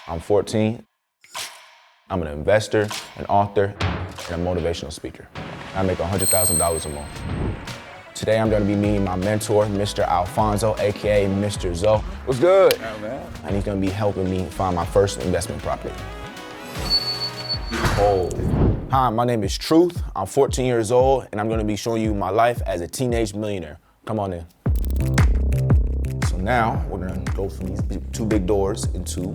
I'm 14. I'm an investor, an author, and a motivational speaker. I make $100,000 a month. Today I'm gonna be meeting my mentor, Mr. Alfonso, AKA Mr. Zoe. What's good? Oh, man. And he's gonna be helping me find my first investment property. Oh. Hi, my name is Truth. I'm 14 years old, and I'm gonna be showing you my life as a teenage millionaire. Come on in. So now, we're gonna go from these two big doors into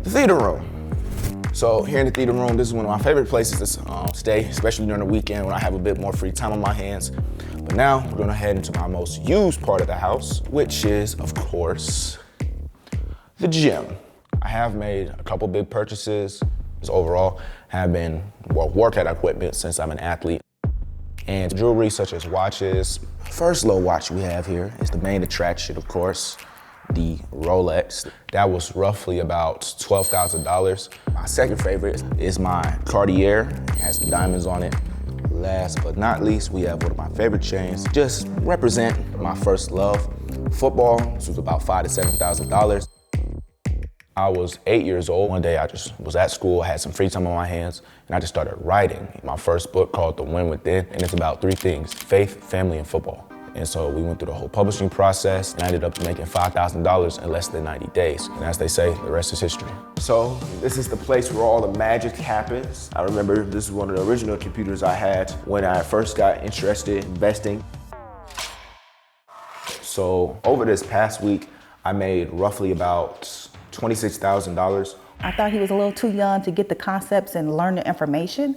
the theater room. So here in the theater room, this is one of my favorite places to stay, especially during the weekend when I have a bit more free time on my hands. But now we're gonna head into my most used part of the house, which is, of course, the gym. I have made a couple big purchases. Overall, have been workout equipment since I'm an athlete. And jewelry such as watches. First little watch we have here is the main attraction, of course, the Rolex. That was roughly about $12,000. My second favorite is my Cartier. It has the diamonds on it. Last but not least, we have one of my favorite chains. Just represent my first love, football. This was about $5,000 to $7,000. I was 8 years old. One day I just was at school, had some free time on my hands, and I just started writing my first book called The Nguyen Within, and it's about three things: faith, family, and football. And so we went through the whole publishing process, and I ended up making $5,000 in less than 90 days. And as they say, the rest is history. So this is the place where all the magic happens. I remember this is one of the original computers I had when I first got interested in investing. So over this past week, I made roughly about $26,000. I thought he was a little too young to get the concepts and learn the information.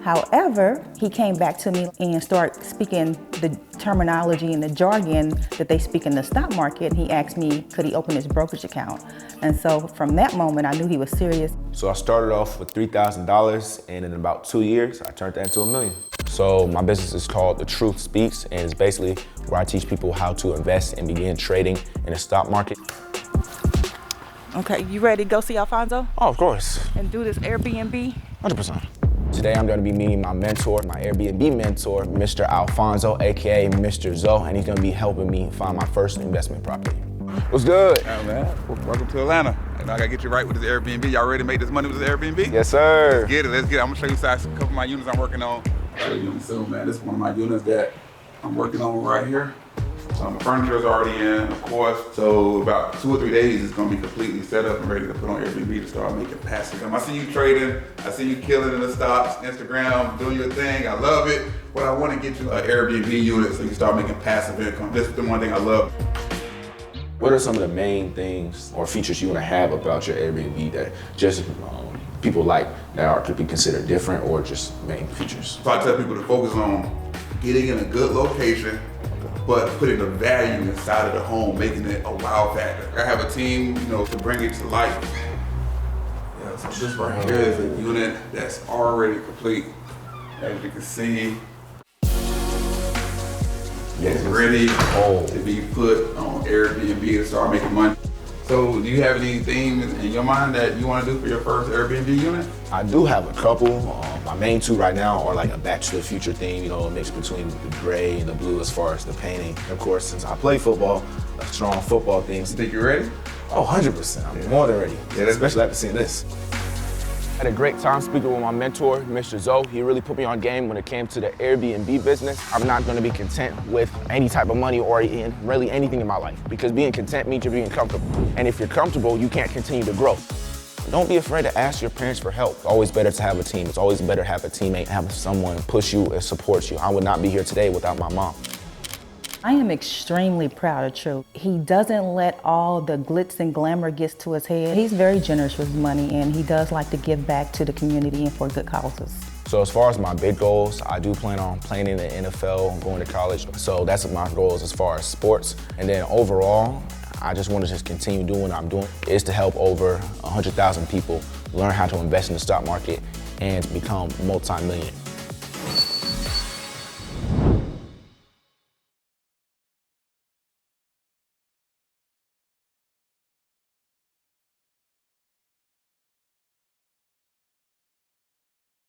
However, he came back to me and started speaking the terminology and the jargon that they speak in the stock market. And he asked me, could he open his brokerage account? And so from that moment, I knew he was serious. So I started off with $3,000, and in about 2 years, I turned that into $1 million. So my business is called The Truth Speaks, and it's basically where I teach people how to invest and begin trading in the stock market. Okay, you ready to go see Alfonso? Oh, of course. And do this Airbnb? 100%. Today I'm gonna be meeting my mentor, my Airbnb mentor, Mr. Alfonso, AKA Mr. Zoe, and he's gonna be helping me find my first investment property. What's good? Oh, man. Welcome to Atlanta. And I gotta get you right with this Airbnb. Y'all ready to make this money with this Airbnb? Yes, sir. Let's get it, let's get it. I'm gonna show you a couple of my units I'm working on. I'll show you soon, man. This is one of my units that I'm working on right here. My furniture is already in, of course. So about 2 or 3 days, it's gonna be completely set up and ready to put on Airbnb to start making passive income. I see you trading, I see you killing in the stocks, Instagram, doing your thing. I love it, but I wanna get you an Airbnb unit so you can start making passive income. This is the one thing I love. What are some of the main things or features you wanna have about your Airbnb that just people like that could be considered different or just main features? So I tell people to focus on getting in a good location, but putting the value inside of the home, making it a wow factor. I have a team, to bring it to life. Yeah, so this right here is a unit that's already complete. As you can see, it's ready to be put on Airbnb to start making money. So do you have anything in your mind that you want to do for your first Airbnb unit? I do have a couple. My main two right now are like a Back to the Future theme, a mix between the gray and the blue as far as the painting. Of course, since I play football, a strong football theme. You think you're ready? Oh, 100%. I'm more than ready. Yeah, especially after seeing this. I had a great time speaking with my mentor, Mr. Zoe. He really put me on game when it came to the Airbnb business. I'm not gonna be content with any type of money or in really anything in my life, because being content means you're being comfortable. And if you're comfortable, you can't continue to grow. Don't be afraid to ask your parents for help. It's always better to have a team. It's always better to have a teammate, have someone push you and support you. I would not be here today without my mom. I am extremely proud of Truth. He doesn't let all the glitz and glamour get to his head. He's very generous with his money, and he does like to give back to the community and for good causes. So as far as my big goals, I do plan on playing in the NFL, going to college. So that's my goals as far as sports. And then overall, I just want to just continue doing what I'm doing, is to help over 100,000 people learn how to invest in the stock market and become multi-millionaires.